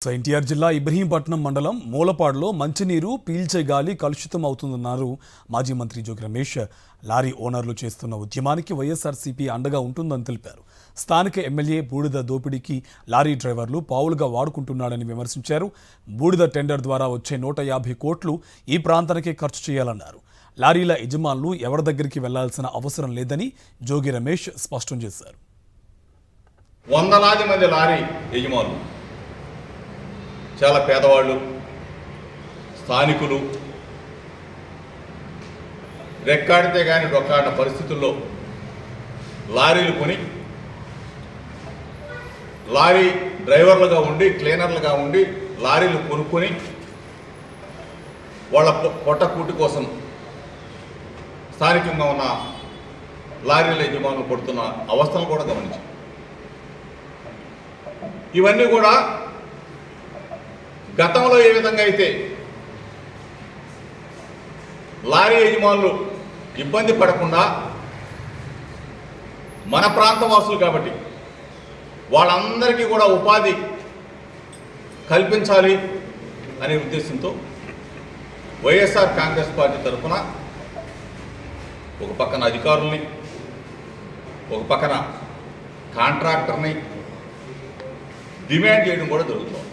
ఎన్టీఆర్ జిల్లా ఇబ్రహీంపట్నం మండలం మూలపాడులో మంచినీరు పీల్చే గాలి కలుషితం అవుతుందన్నారు మాజీ మంత్రి జోగి రమేష్. లారీ ఓనర్లు చేస్తున్న ఉద్యమానికి వైఎస్ఆర్సీపీ అండగా ఉంటుందని తెలిపారు. స్థానిక ఎమ్మెల్యే బూడిద దోపిడీకి లారీ డ్రైవర్లు పావులుగా వాడుకుంటున్నాడని విమర్శించారు. బూడిద టెండర్ ద్వారా వచ్చే 150 కోట్లు ఈ ప్రాంతానికే ఖర్చు చేయాలన్నారు. లారీల యజమానులు ఎవరి దగ్గరికి వెళ్లాల్సిన అవసరం లేదని జోగి రమేష్ స్పష్టం చేశారు. వందలాది మంది లారీ యజమానులు చాలా పేదవాళ్ళు, స్థానికులు, రెక్కాడితే కానీ డొక్కాడిన పరిస్థితుల్లో లారీలు కొని లారీ డ్రైవర్లుగా ఉండి, క్లీనర్లుగా ఉండి లారీలు కొనుక్కొని వాళ్ళ పొట్టకూటి కోసం స్థానికంగా ఉన్న లారీల యజమానులు పడుతున్న అవస్థను కూడా గమనించాం. ఇవన్నీ కూడా గతంలో ఏ విధంగా అయితే లారీ యజమానులు ఇబ్బంది పడకుండా మన ప్రాంత వాసులు కాబట్టి వాళ్ళందరికీ కూడా ఉపాధి కల్పించాలి అనే ఉద్దేశంతో వైఎస్ఆర్ కాంగ్రెస్ పార్టీ తరఫున ఒక పక్కన అధికారుల్ని, ఒక పక్కన కాంట్రాక్టర్ని డిమాండ్ చేయడం కూడా జరుగుతుంది.